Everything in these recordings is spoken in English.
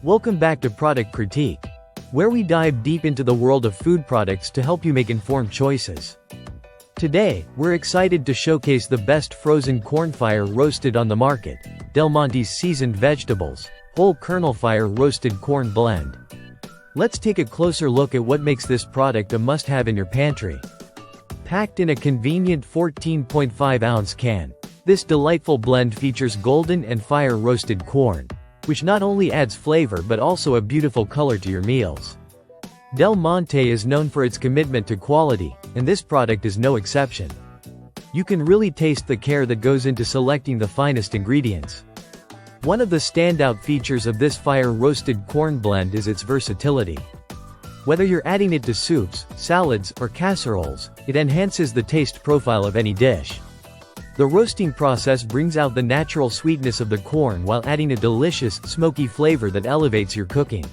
Welcome back to Product Critique, where we dive deep into the world of food products to help you make informed choices. Today, we're excited to showcase the best frozen corn fire roasted on the market, Del Monte's seasoned vegetables, whole kernel fire roasted corn blend. Let's take a closer look at what makes this product a must-have in your pantry. Packed in a convenient 14.5-ounce can, this delightful blend features golden and fire-roasted corn, which not only adds flavor but also a beautiful color to your meals. Del Monte is known for its commitment to quality, and this product is no exception. You can really taste the care that goes into selecting the finest ingredients. One of the standout features of this fire-roasted corn blend is its versatility. Whether you're adding it to soups, salads, or casseroles, it enhances the taste profile of any dish. The roasting process brings out the natural sweetness of the corn while adding a delicious, smoky flavor that elevates your cooking.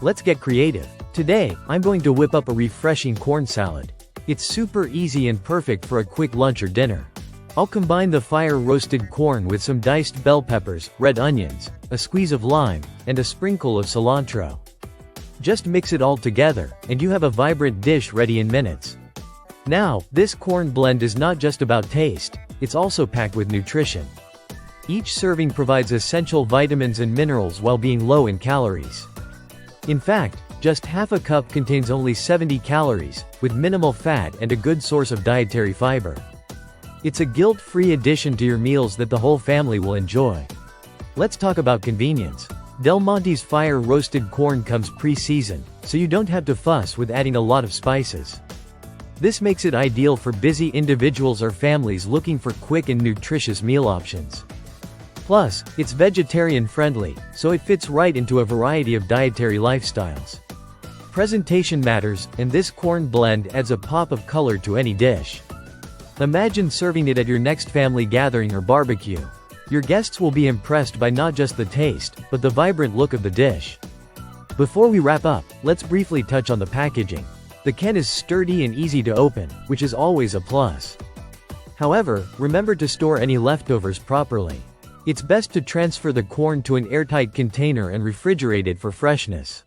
Let's get creative. Today, I'm going to whip up a refreshing corn salad. It's super easy and perfect for a quick lunch or dinner. I'll combine the fire-roasted corn with some diced bell peppers, red onions, a squeeze of lime, and a sprinkle of cilantro. Just mix it all together, and you have a vibrant dish ready in minutes. Now, this corn blend is not just about taste, it's also packed with nutrition. Each serving provides essential vitamins and minerals while being low in calories. In fact, just half a cup contains only 70 calories, with minimal fat and a good source of dietary fiber. It's a guilt-free addition to your meals that the whole family will enjoy. Let's talk about convenience. Del Monte's fire-roasted corn comes pre-seasoned, so you don't have to fuss with adding a lot of spices. This makes it ideal for busy individuals or families looking for quick and nutritious meal options. Plus, it's vegetarian-friendly, so it fits right into a variety of dietary lifestyles. Presentation matters, and this corn blend adds a pop of color to any dish. Imagine serving it at your next family gathering or barbecue. Your guests will be impressed by not just the taste, but the vibrant look of the dish. Before we wrap up, let's briefly touch on the packaging. The can is sturdy and easy to open, which is always a plus. However, remember to store any leftovers properly. It's best to transfer the corn to an airtight container and refrigerate it for freshness.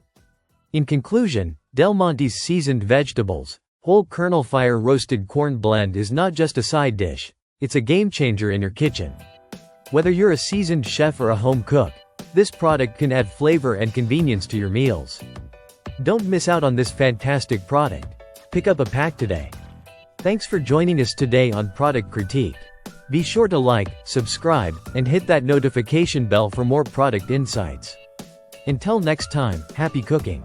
In conclusion, Del Monte's seasoned vegetables, whole kernel fire roasted corn blend is not just a side dish, it's a game changer in your kitchen. Whether you're a seasoned chef or a home cook, this product can add flavor and convenience to your meals. Don't miss out on this fantastic product. Pick up a pack today. Thanks for joining us today on Product Critique. Be sure to like, subscribe, and hit that notification bell for more product insights. Until next time, happy cooking.